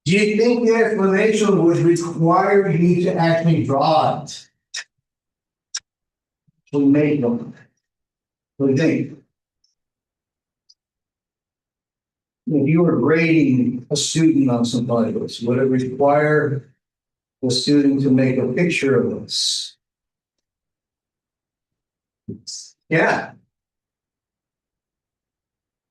Do you think the explanation would require you to actually draw it? To make them. What do you think? If you were grading a student on something like this, would it require the student to make a picture of this? Yeah.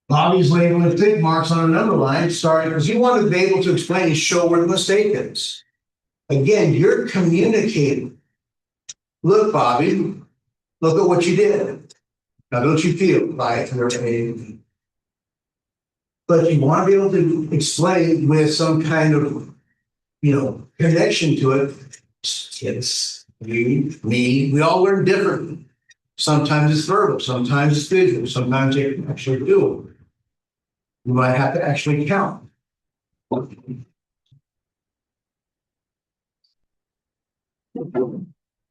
Bobby's labeling tick marks on a number line, starting because you want to be able to explain and show where the mistake is. Again, you're communicating. Look, Bobby, look at what you did. Now, don't you feel like you're a. But you want to be able to explain with some kind of, connection to it. Kids, you, me, we all learn differently. Sometimes it's verbal, sometimes it's visual, sometimes you can actually do it. You might have to actually count.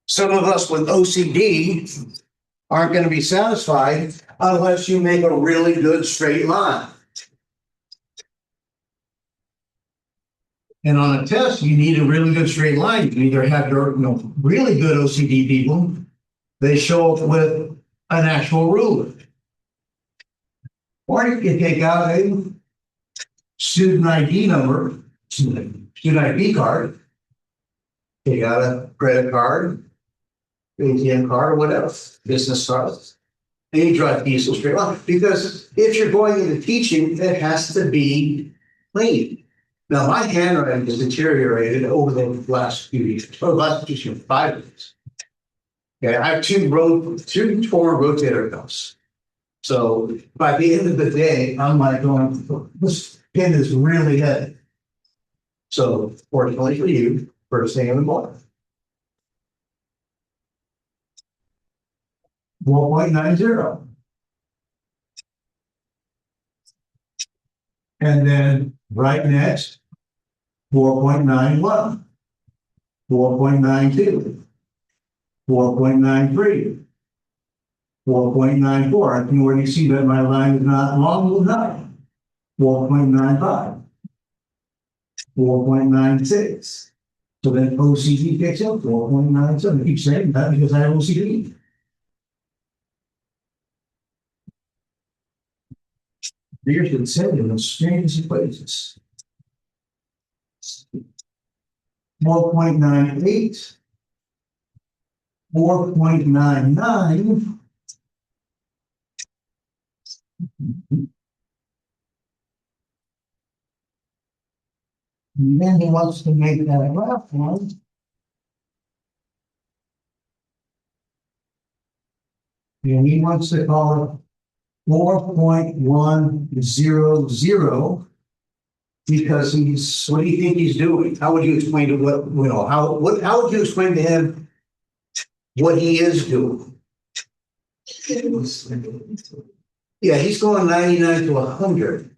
Some of us with OCD aren't going to be satisfied unless you make a really good straight line. And on a test, you need a really good straight line. You can either have your really good OCD people, they show up with an actual ruler. Or you can take out a student ID number, student ID card, take out a credit card, ATM card, or whatever, business card, and you draw a decent straight line. Because if you're going into teaching, it has to be clean. Now, my handwriting has deteriorated over the last few years, or the last 5 years. Okay, I have two torn rotator cuffs. So by the end of the day, I'm like going, this pen is really heavy. So fortunately for you, first thing in the morning. 4.90. And then right next, 4.91, 4.92, 4.93, 4.94. I can already see that my line is not long enough. 4.95, 4.96. So then OCD kicks in, 4.97. I keep saying that because I have OCD. Here's the same in the strangest places. 4.98, 4.99. And then he wants to make that last one. And he wants to call it 4.100 because he's, what do you think he's doing? How would you explain to how would you explain to him what he is doing? Yeah, he's going 99 to 100.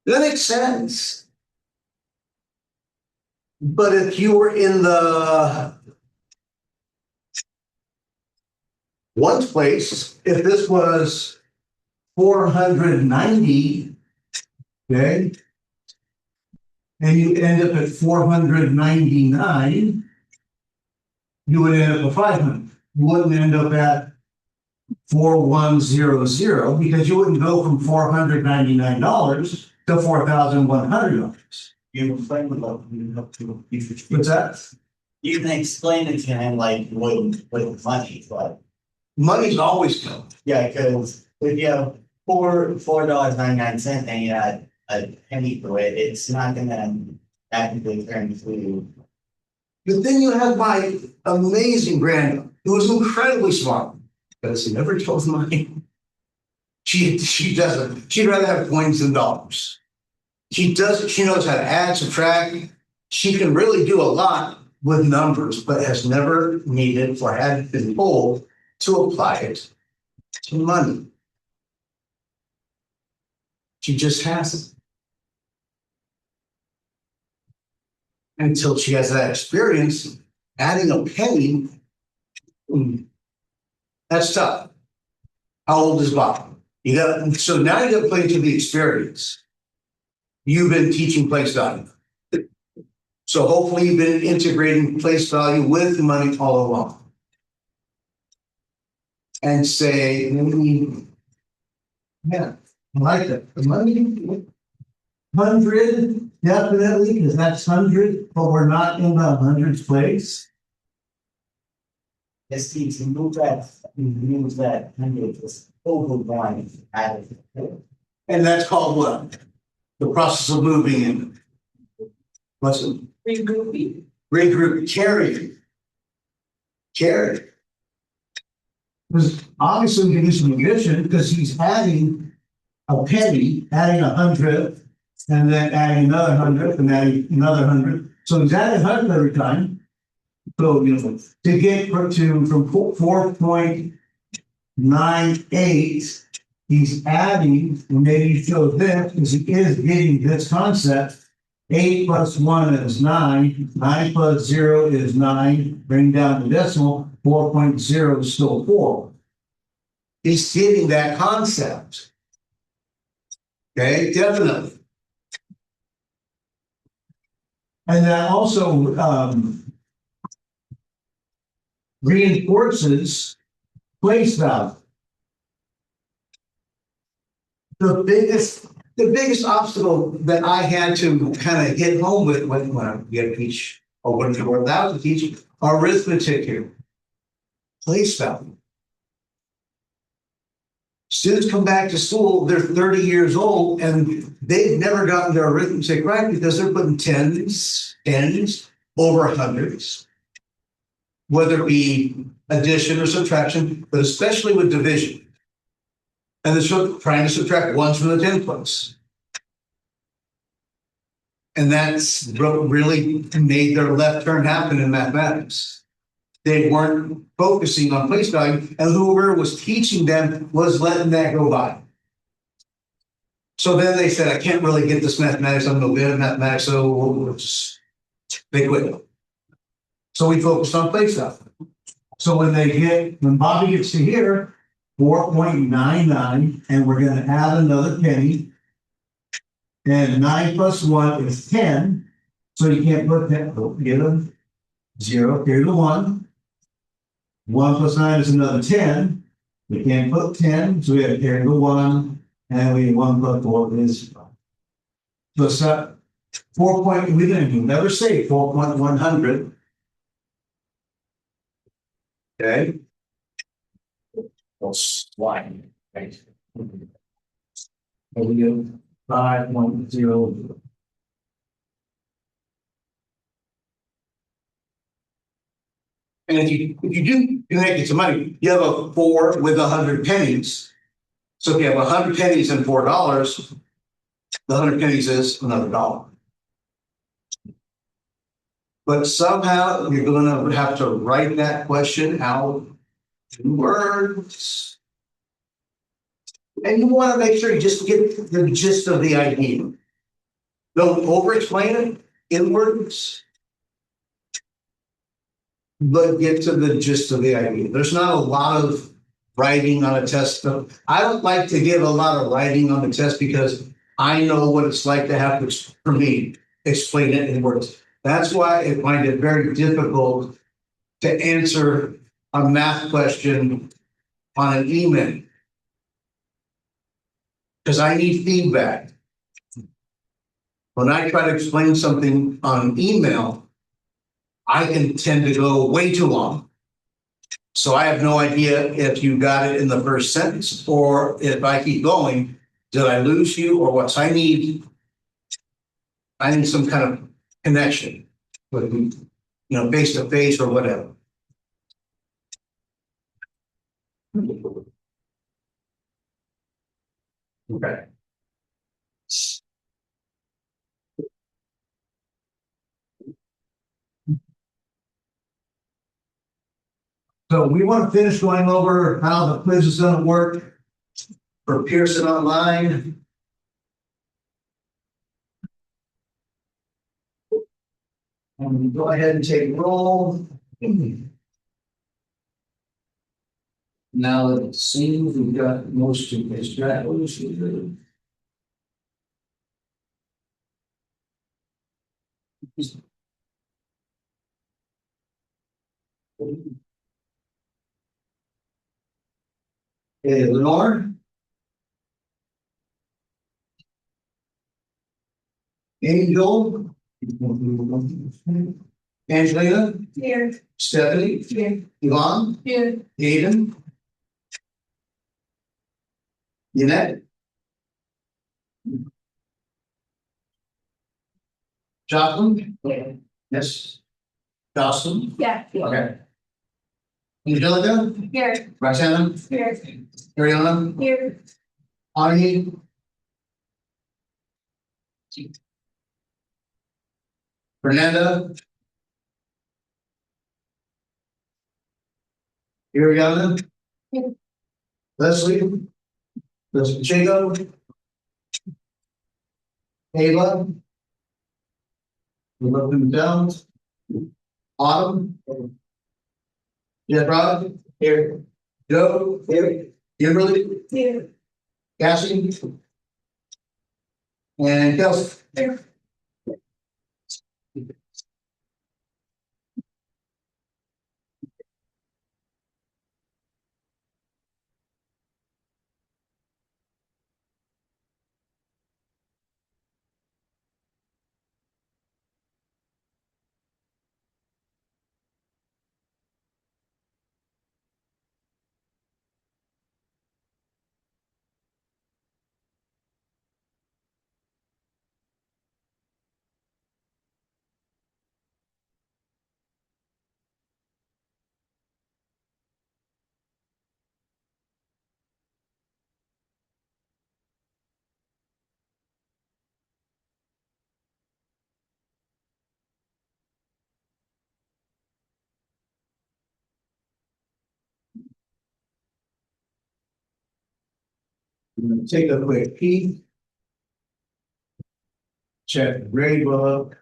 That makes sense. But if you were in the one place, if this was 490, okay, and you end up at 499, you would end up at 500. You wouldn't end up at 4100 because you wouldn't go from $499 to $4,100. You explain the love. What's that? You can explain it to him like with money, but money's always come. Yeah, because if you have $4.99 and you add a penny to it, it's not gonna actively turn to. But then you have my amazing granddaughter, who was incredibly smart, because she never chose money. She doesn't. She'd rather have coins than dollars. She knows how to add, subtract. She can really do a lot with numbers, but has never needed or had been told to apply it to money. She just hasn't. Until she has that experience, adding a penny, that's tough. How old is Bob? So now you got to play to the experience. you've been teaching place value. So hopefully you've been integrating place value with money all along. And say, yeah, I like that. The money, 100, definitely, because that's 100, but we're not in the hundreds place. Yes, Steve, to move that 100 is overrun out of it. And that's called what? The process of moving in. What's it? Regrouping. Regroup, carry. Because obviously we can do some addition because he's adding a penny, adding 100, and then adding another 100, and adding another 100. So he's adding 100 every time. So, to get from 4.98, he's adding, and maybe show this, because he is getting this concept. 8 plus 1 is 9. 9 plus 0 is 9. Bring down the decimal. 4.0 is still 4. He's getting that concept. Okay, definitely. And that also reinforces place value. The biggest obstacle that I had to kind of hit home with when I get to teach, or when we're allowed to teach, arithmetic here. Place value. Students come back to school, they're 30 years old, and they've never gotten their arithmetic right because they're putting tens over hundreds, whether it be addition or subtraction, but especially with division. And they're trying to subtract ones from the 10th place. And that's what really made their left turn happen in mathematics. They weren't focusing on place value, and whoever was teaching them was letting that go by. So then they said, I can't really get this mathematics, I'm no good at mathematics, so they quit. So we focused on place value. So when Bobby gets to here, 4.99, and we're going to add another penny, and 9 plus 1 is 10, so you can't put that, get a 0, here's a 1. 1 plus 9 is another 10. We can't put 10, so we have to carry the 1, and we 1 plus 4 is 5. So 4 point, we didn't never say 4.100. Okay. Why? Right. Here we go. 5.0. And if you do connect it to money, you have a 4 with 100 pennies. So if you have 100 pennies and $4, the 100 pennies is another dollar. But somehow you're going to have to write that question out in words. And you want to make sure you just get the gist of the idea. Don't over-explain it in words, but get to the gist of the idea. There's not a lot of writing on a test. I don't like to give a lot of writing on the test because I know what it's like to have to, for me, explain it in words. That's why I find it very difficult to answer a math question on an email, because I need feedback. When I try to explain something on email, I can tend to go way too long. So I have no idea if you got it in the first sentence, or if I keep going, did I lose you or what? So I need some kind of connection with, face to face or whatever. Okay. So we want to finish going over how the quiz is going to work for Pearson Online. And go ahead and take roll. Now it seems we've got most of this strategy. Okay, Lenore. Angel. Angelina. Here. Stephanie. Here. Yvonne. Here. Aiden. Yannette. Jocelyn. Here. Yes. Jocelyn. Yeah. Okay. Angelica. Here. Roxanne. Here. Ariana. Here. Ani. Fernanda. Ariana. Here. Leslie. Leslie Pacheco. Ava. We love them down. Autumn. Jeff Rod. Here. Joe. Here. Kimberly. Here. Cassie. And Kelsey. Here. I'm gonna take a quick peek. Check the grade book.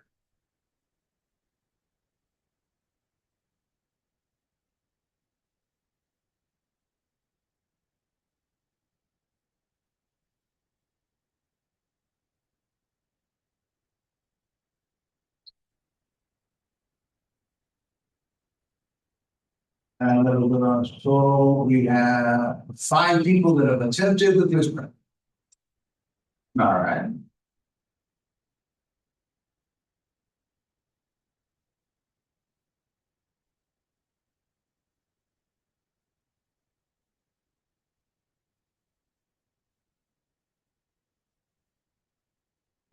And a little bit on, so we have 5 people that have attempted the quiz prep. All right.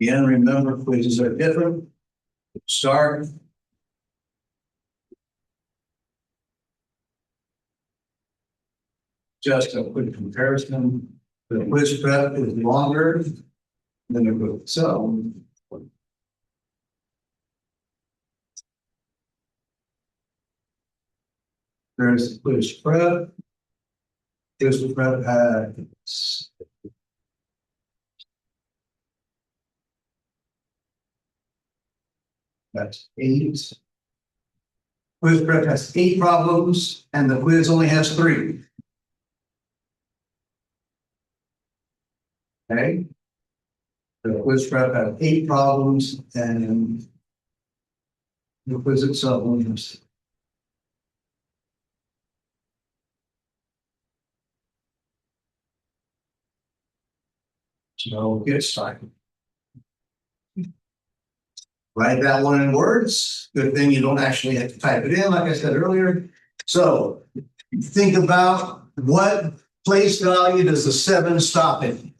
Again, remember quizzes are different. Start. Just a quick comparison. The quiz prep is longer than the quiz. So. There's the quiz prep. Quiz prep has. That's 8. Quiz prep has 8 problems and the quiz only has 3. Okay. The quiz prep has 8 problems and the quiz itself only has. So get started. Write that one in words. Good thing you don't actually have to type it in, like I said earlier. So think about what place value does the 7 stop in?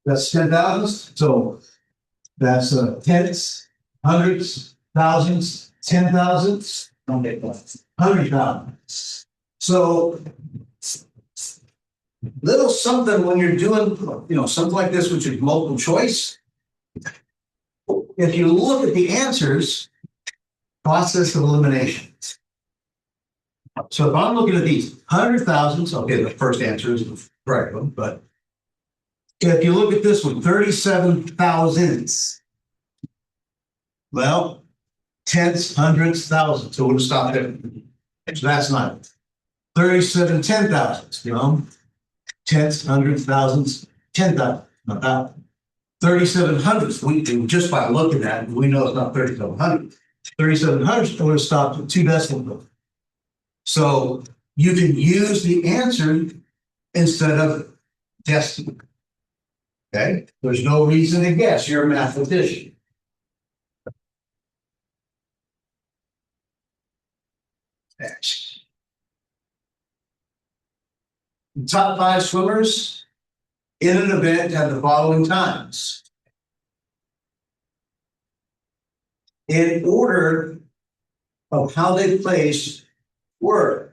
That's 10,000. So that's tenths, hundreds, thousands, 10,000s, 100,000. So little something when you're doing, something like this, which is multiple choice. If you look at the answers, process of elimination. So if I'm looking at these 100,000s, okay, the first answer is the correct one, but if you look at this one, 37,000s. Well, tenths, hundreds, thousands, so we'll stop there. So that's not it. 37 10,000s, tenths, hundreds, thousands, 10,000, about 3,700. We just by looking at it, we know it's not 3,700. 3,700 would have stopped at 2 decimal points. So you can use the answer instead of guessing. Okay, there's no reason to guess. You're a mathematician. The top 5 swimmers in an event have the following times. In order of how they placed were.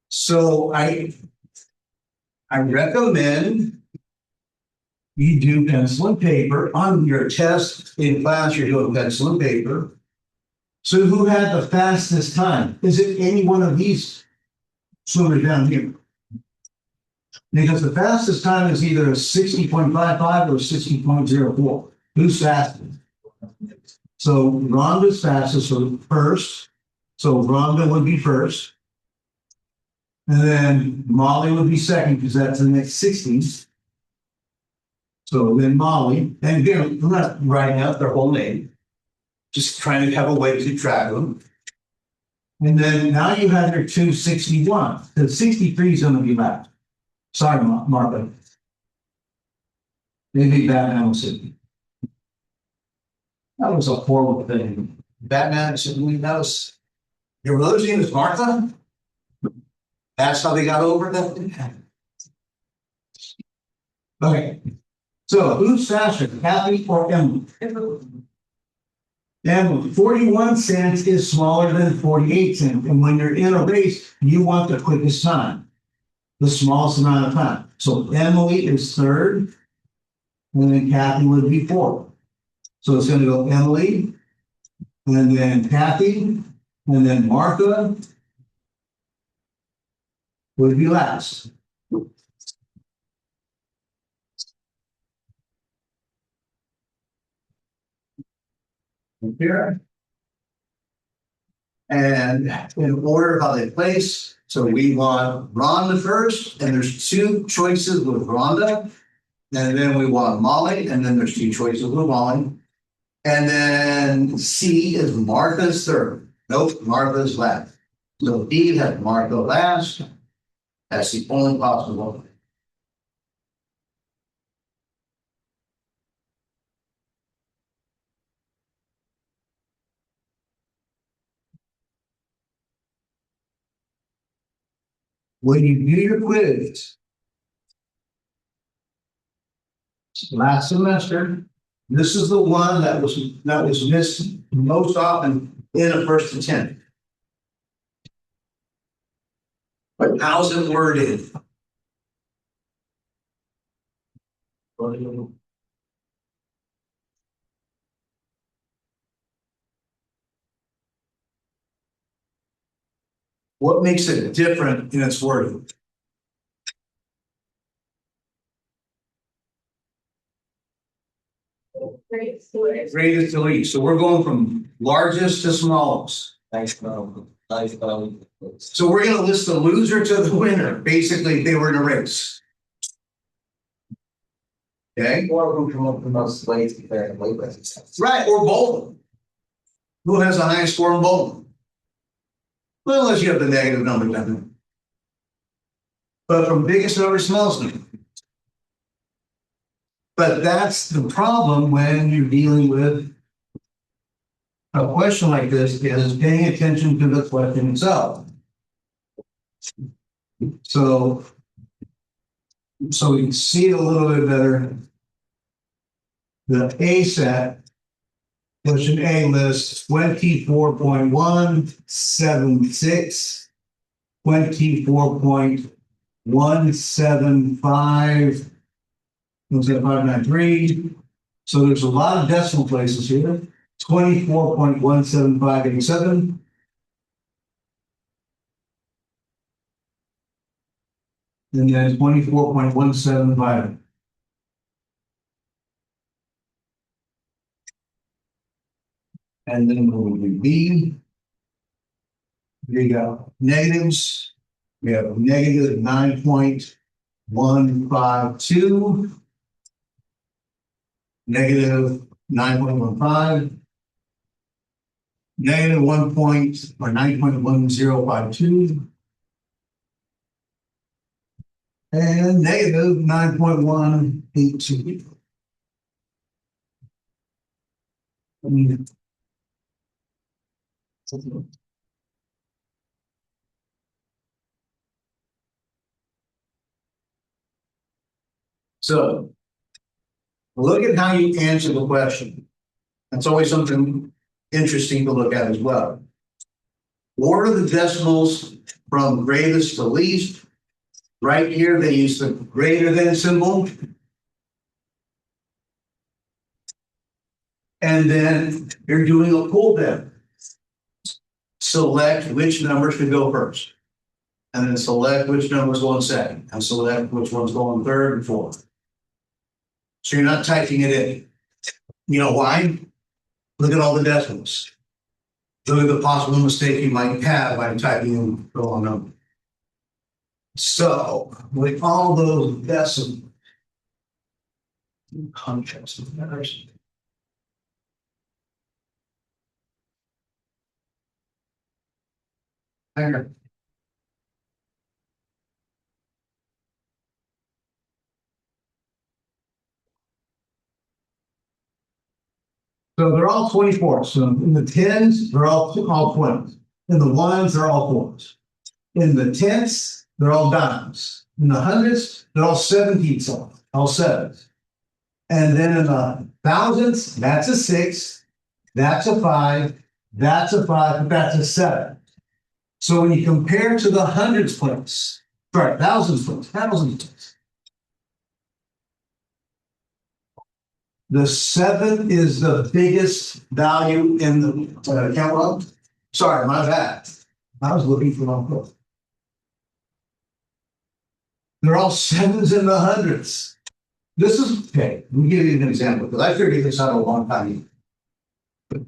So I recommend you do pencil and paper on your test in class. You're doing pencil and paper. So who had the fastest time? Is it any one of these swimmers down here? Because the fastest time is either a 60.55 or 60.04. Who's fastest? So Rhonda's fastest, so first. So Rhonda would be first. And then Molly would be second because that's the next 60s. So then Molly, and again, I'm not writing out their whole name, just trying to have a way to keep track of them. And then now you have your 261. The 63 is going to be left. Sorry, Martha. Maybe Batman will sit. That was a horrible thing. Batman said, that was your mother's name is Martha? That's how they got over that? Okay. So who's faster, Kathy or Emily? Emily, 41 cents is smaller than 48 cents. And when you're in a race, you want the quickest time, the smallest amount of time. So Emily is third, and then Kathy would be fourth. So it's going to go Emily, and then Kathy, and then Martha would be last. Here. And in order how they place, so we want Rhonda first, and there's 2 choices with Rhonda, and then we want Molly, and then there's 2 choices with Molly. And then C is Martha's third. Nope, Martha's last. So D has Martha last. That's the only possible. When you do your quiz last semester, this is the one that was missed most often in a first attempt. But how's it worded? What makes it different in its wording? Greatest to least. So we're going from largest to smallest. So we're going to list the loser to the winner. Basically, they were in a race. Okay. Or who come up with the most ways compared to weight races. Right, or bowling. Who has the highest score in bowling? Well, unless you have the negative number down. But from biggest number to smallest number. But that's the problem when you're dealing with a question like this, is paying attention to the question itself. So we can see it a little bit better. The A set, question A lists 24.176, 24.175, 593. So there's a lot of decimal places here. 24.17587. And then 24.175. And then what would be B? There you go. Negatives. We have a negative 9.152. Negative 9.15. Negative 9.1052. And negative 9.182. So look at how you answer the question. That's always something interesting to look at as well. Order the decimals from greatest to least. Right here, they use the greater than symbol. And then you're doing a pull down. Select which number should go first. And then select which numbers go in second. And select which one's going third and fourth. So you're not typing it in. You know why? Look at all the decimals. Look at the possible mistake you might have by typing in the wrong number. So, with all those decimals, contrast matters. There. So they're all 24. So in the tens, they're all 20s. In the ones, they're all fours. In the tenths, they're all dimes. In the hundreds, they're all 17ths, all sevens. And then in the thousands, that's a 6, that's a 5, that's a 5, that's a 7. So when you compare to the hundreds place, sorry, thousands place, the 7 is the biggest value in the count log. Sorry, my bad. I was looking for the wrong book. They're all 7s in the hundreds. This is okay. Let me give you an example because I figured this out a long time ago.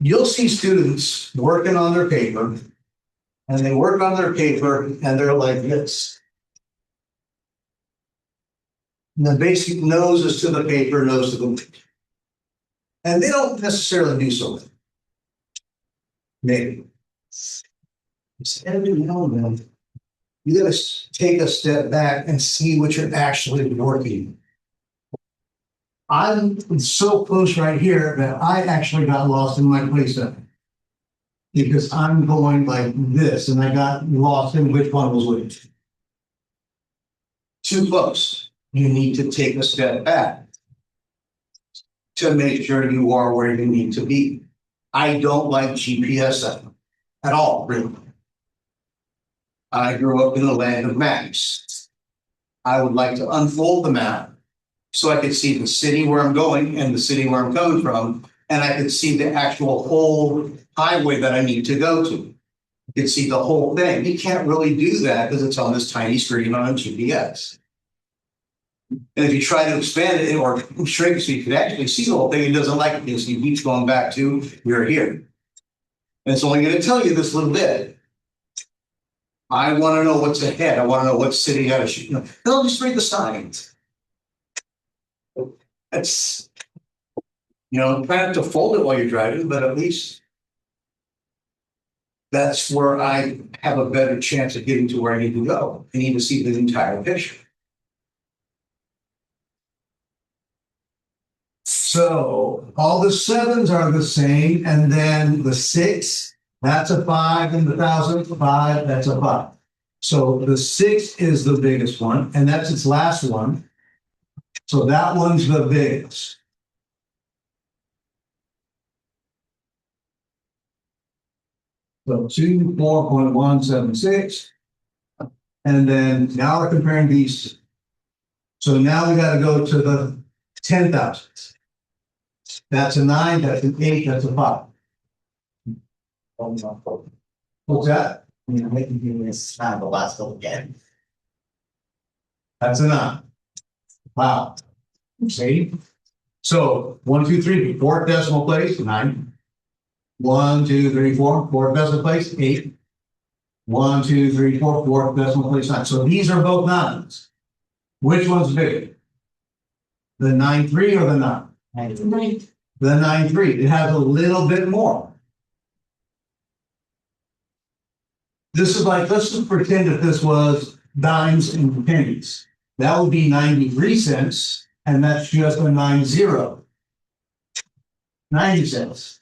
You'll see students working on their paper, and they work on their paper, and they're like this. And the basic nose is to the paper, nose to the paper. And they don't necessarily do so. Maybe. It's every now and then. You got to take a step back and see what you're actually working. I'm so close right here that I actually got lost in my playset because I'm going like this, and I got lost in which one was which. Too close. You need to take a step back to make sure you are where you need to be. I don't like GPS at all, really. I grew up in the land of maps. I would like to unfold the map so I could see the city where I'm going and the city where I'm coming from, and I could see the actual whole highway that I need to go to. You can see the whole thing. You can't really do that because it's on this tiny screen on a GPS. And if you try to expand it or shrink so you can actually see the whole thing, it doesn't like it because you keep going back to you're here. And it's only going to tell you this little bit. I want to know what's ahead. I want to know what city I should. They'll just read the signs. It's, try not to fold it while you're driving, but at least that's where I have a better chance of getting to where I need to go. I need to see the entire picture. So all the 7s are the same, and then the 6, that's a 5 in the 1,000, 5, that's a 5. So the 6 is the biggest one, and that's its last one. So that one's the biggest. So 4.176. And then now we're comparing these. So now we got to go to the 10,000. That's a 9, that's an 8, that's a 5. What's that? I'm making this kind of the last little again. That's a 9. Wow. See? So 1, 2, 3, fourth decimal place, 9. 1, 2, 3, 4, fourth decimal place, 8. 1, 2, 3, 4, fourth decimal place, 9. So these are both nines. Which one's bigger? The 9-3 or the 9? Right. The 9-3. It has a little bit more. This is like, let's just pretend that this was dimes and pennies. That would be 93 cents, and that's just a 90. 90 cents.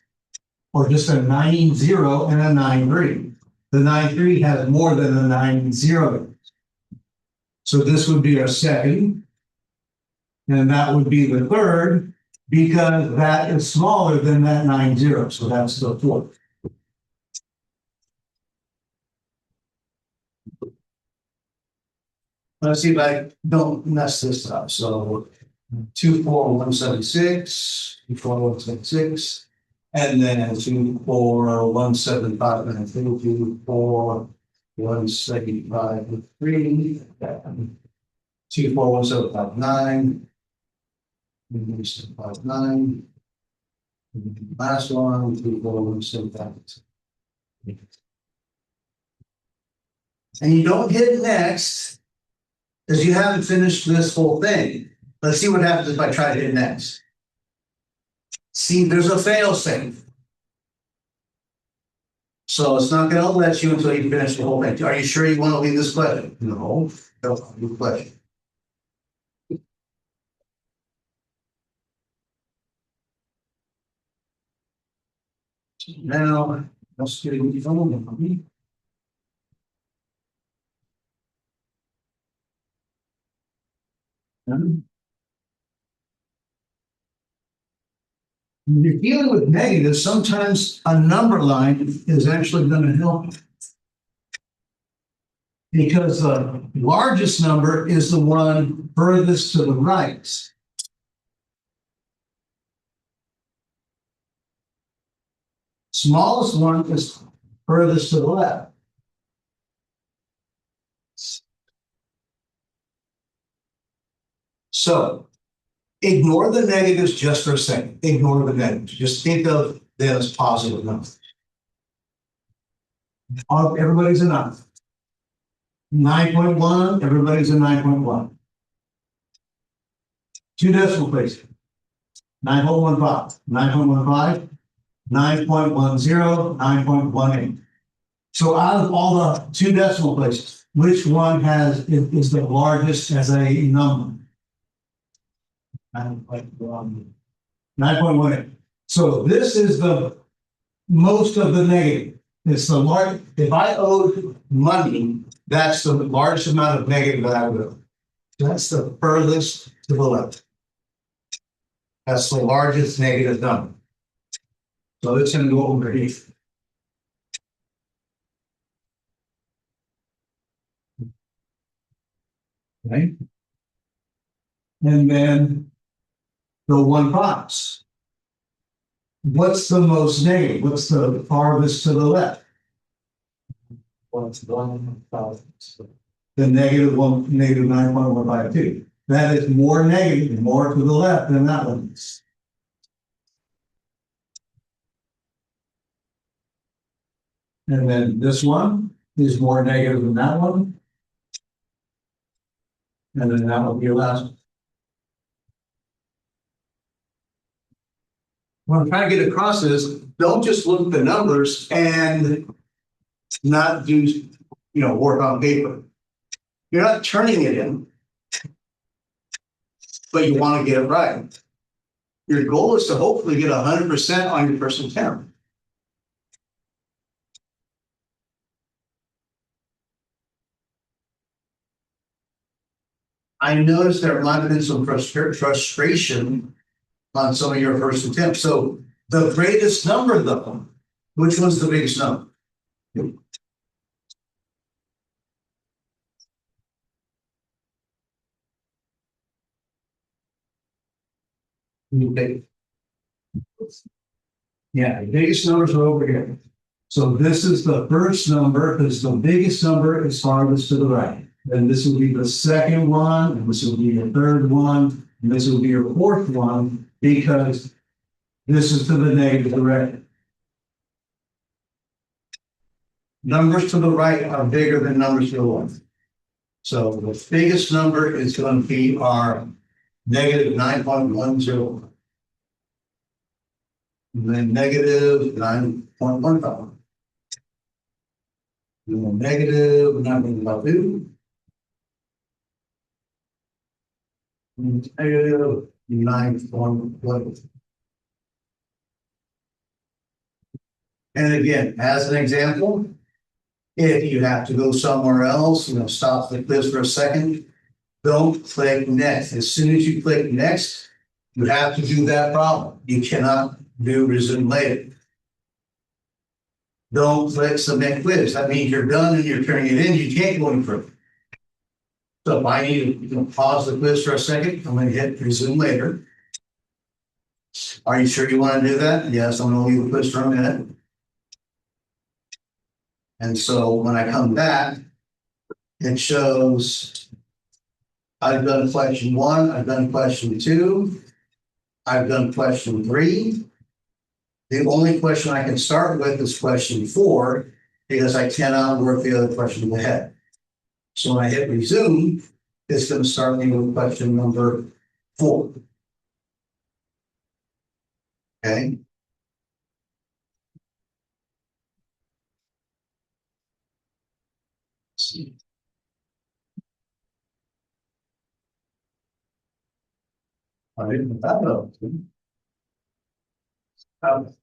Or just a 90 and a 93. The 93 has more than a 90. So this would be our second. And that would be the third, because that is smaller than that 90. So that's the fourth. Let's see if I don't mess this up. So 24176, 24176, and then 24175, and 24175, 3, 24175, 9, last one, 24175. And you don't hit next, because you haven't finished this whole thing. Let's see what happens if I try to hit next. See, there's a fail safe. So it's not going to let you until you finish the whole thing. Are you sure you want to leave this question? No, don't leave the question. Now, let's get a phone. When you're dealing with negatives, sometimes a number line is actually going to help. Because the largest number is the one furthest to the right. Smallest one is furthest to the left. So ignore the negatives just for a second. Ignore the negatives. Just think of them as positive numbers. Everybody's a 9. 9.1, everybody's a 9.1. 2 decimal places. 9.15, 9.15, 9.10, 9.18. So out of all the 2 decimal places, which one is the largest as a number? 9.18. So this is the most of the negative. It's the large. If I owed money, that's the largest amount of negative that I would owe. That's the furthest to the left. That's the largest negative number. So it's going to go over here. Okay. And then the 1/5. What's the most negative? What's the farthest to the left? What's 1/5? The negative 9.152. That is more negative, more to the left than that one is. And then this one is more negative than that one. And then that will be your last one. What I'm trying to get across is don't just look at the numbers and not do, work on paper. You're not turning it in, but you want to get it right. Your goal is to hopefully get 100% on your first attempt. I noticed there might have been some frustration on some of your first attempts. So the greatest number, though, which was the biggest number? Okay. Yeah, the biggest numbers are over here. So this is the first number, because the biggest number is farthest to the right. Then this will be the second one, and this will be your third one, and this will be your fourth one, because this is to the negative direction. numbers to the right are bigger than numbers to the left. So the biggest number is going to be our negative 9.10. And then negative 9.15. And then negative 9.12. And negative 9.1. And again, as an example, if you have to go somewhere else, stop like this for a second, don't click next. As soon as you click next, you have to do that problem. You cannot do resume later. Don't click submit quiz. That means you're done and you're turning it in. You can't go any further. So if I need to pause the quiz for a second, I'm going to hit resume later. Are you sure you want to do that? Yes, I'm going to leave the quiz for a minute. And so when I come back, it shows I've done question 1, I've done question 2, I've done question 3. The only question I can start with is question 4 because I cannot work the other questions ahead. So when I hit resume, it's going to start me with question number 4. Okay. Let's see. I didn't put that up.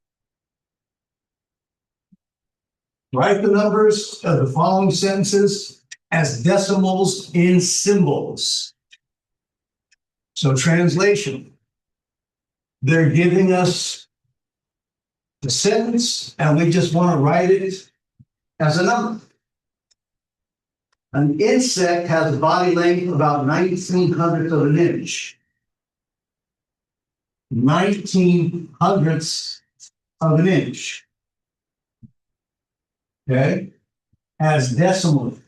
Write the numbers of the following sentences as decimals in symbols. So translation. They're giving us the sentence and we just want to write it as a number. An insect has a body length about 19/100th of an inch. 19/100ths of an inch. Okay, as decimals.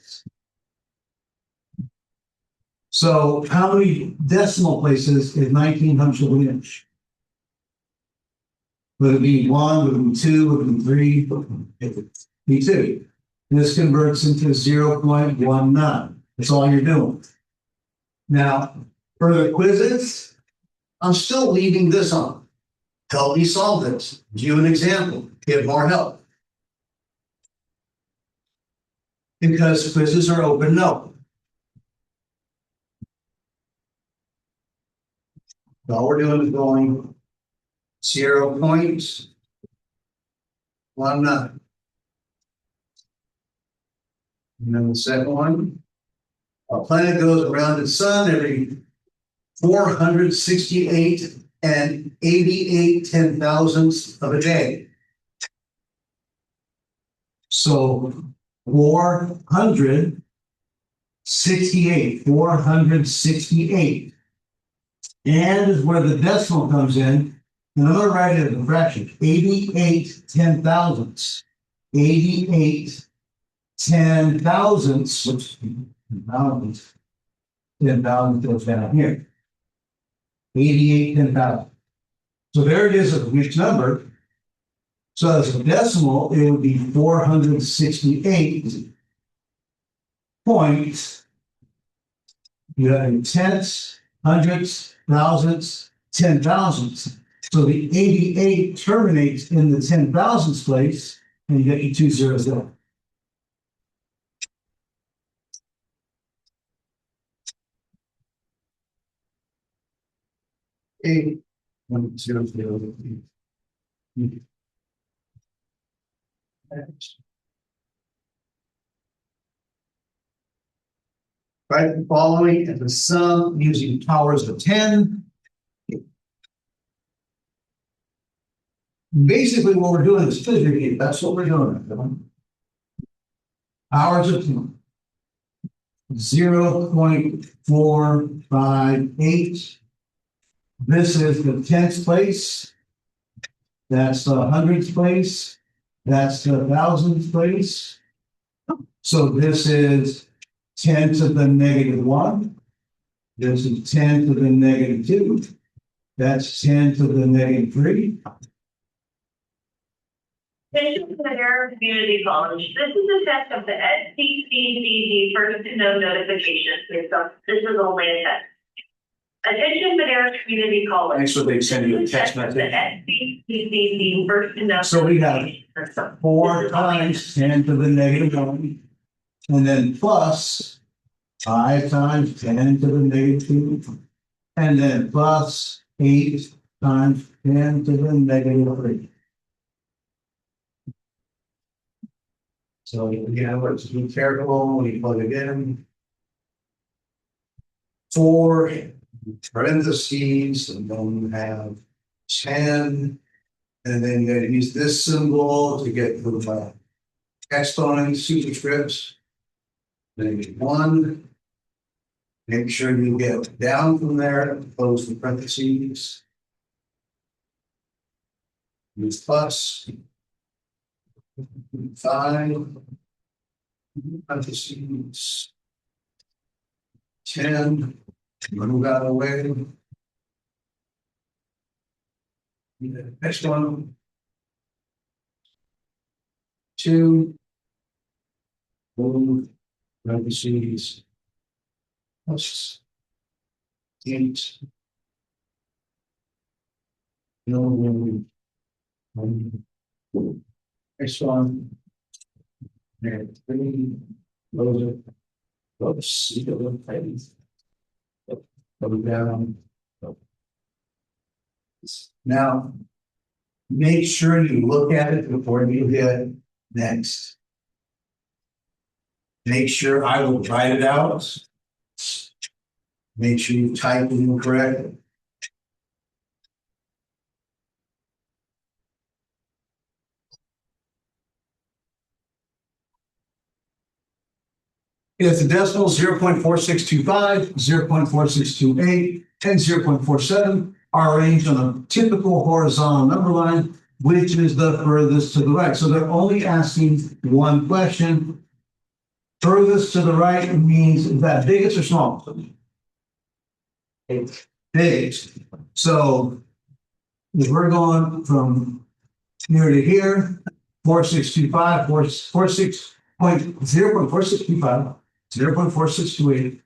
So how many decimal places is 19/100ths of an inch? Would it be 1? Would it be 2? Would it be 3? It would be 2. This converts into 0.19. That's all you're doing. Now, for the quizzes, I'm still leaving this on. Help me solve this. Give you an example. Get more help. Because quizzes are open no. All we're doing is going 0.19. And then the second one, our planet goes around its sun every 468 and 88 10,000ths of a day. So 468, 468. And is where the decimal comes in. And I'm going to write it as a fraction. 88 10,000ths. 88 10,000ths, which 10,000 goes down here. 88 10,000. So there it is, a mixed number. So as a decimal, it would be 468 points. You have tenths, hundreds, thousands, 10,000ths. So the 88 terminates in the 10,000ths place, and you get your 2 zeros there. Eight, 1, 0, 0, 0. Write the following as a sum using powers of 10. Basically, what we're doing is figuring. That's what we're doing. Powers of 10. 0.458. This is the tenths place. That's the hundredths place. That's the thousandths place. So this is 10 to the -1. This is 10 to the -2. That's 10 to the -3. This is Madera Community College. This is a test of the SCCDD first to know notification. This is only a test. Attention Madera Community College. Thanks for they send you a text The message. SCCDD first to know. So we have notification. 4 times 10 to the negative 1, and then plus 5 times 10 to the negative 2, and then plus 8 times 10 to the negative 3. So again, let's be careful when you plug it in. 4 parentheses, and then you have 10, and then you gotta use this symbol to get the text on superscripts. Then 1. Make sure you get down from there, close the parentheses. Use plus. 5. Parentheses. 10. Move out of the way. Next one. 2. Move. Parentheses. Plus 8. No. Next one. And 3. Close it. Oops, you got one phase. Go down. Now, make sure you look at it before you hit next. Make sure I will write it out. Make sure you type it in correctly. If the decimal 0.4625, 0.4628, and 0.47 are arranged on a typical horizontal number line, which is the furthest to the right? So they're only asking one question. Furthest to the right means, is that biggest or smallest? Biggest. So if we're going from here to here, 4625, 0.4625, 0.4628,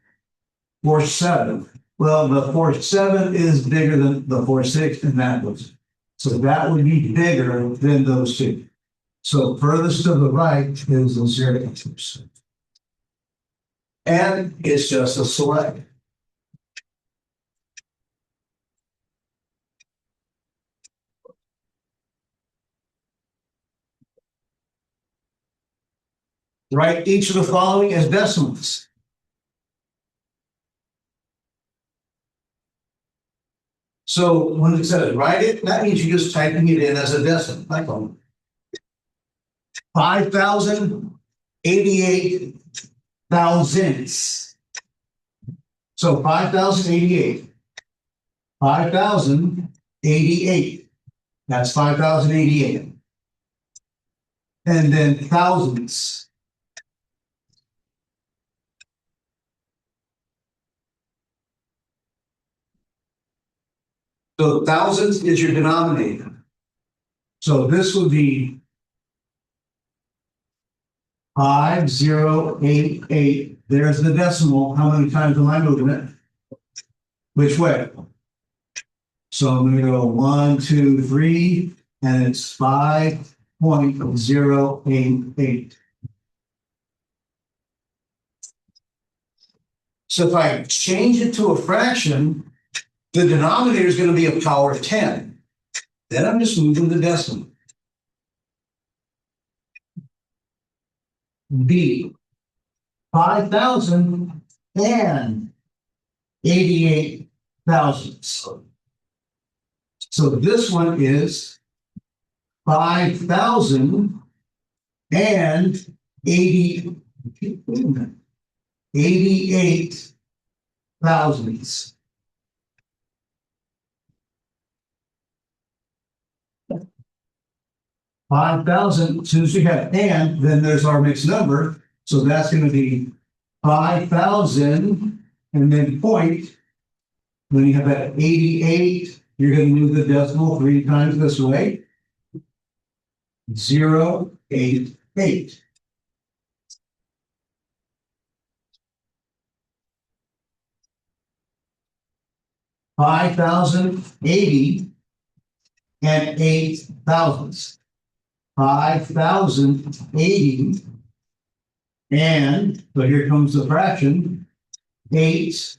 47. Well, the 47 is bigger than the 46, and that was. So that would be bigger than those two. So furthest to the right is the 0.2%. And it's just a select. Write each of the following as decimals. So when it says write it, that means you're just typing it in as a decimal. Like 5,088 thousandths. So 5,088. 5,088. That's 5,088. And then thousandths. So thousands is your denominator. So this would be 5088. There's the decimal. How many times am I moving it? Which way? So I'm going to go 1, 2, 3, and it's 5.088. So if I change it to a fraction, the denominator is going to be a power of 10. Then I'm just moving the decimal. B, 5,088 thousandths. So this one is 5,088 thousandths. 5,000, as soon as we have and, then there's our mixed number. So that's going to be 5,000 and then point. When you have that 88, you're going to move the decimal 3 times this way. 0.088. $5,080 and 8 thousandths. 5,080 and, so here comes the fraction, 8 is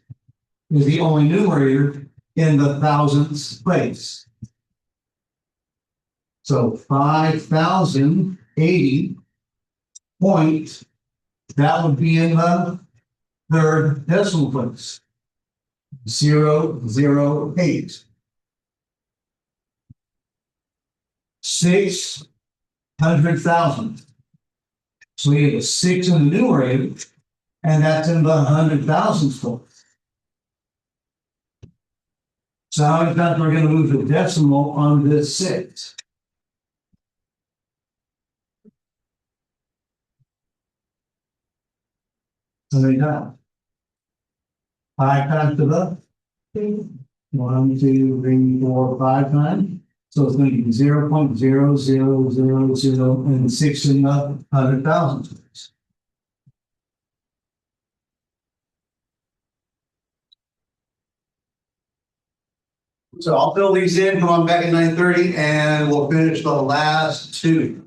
the only numerator in the thousandths place. So 5,080 point, that would be in the third decimal place. 0.008. 600,000. So you have a 6 in the numerator, and that's in the 100,000th place. So how many times we're going to move the decimal on this 6? So many times. 5 times to the 1, 2, 3, 4, 5 times. So it's going to be 0.0000 and 6 in the 100,000th place. So I'll fill these in, come on back at 9:30, and we'll finish the last two.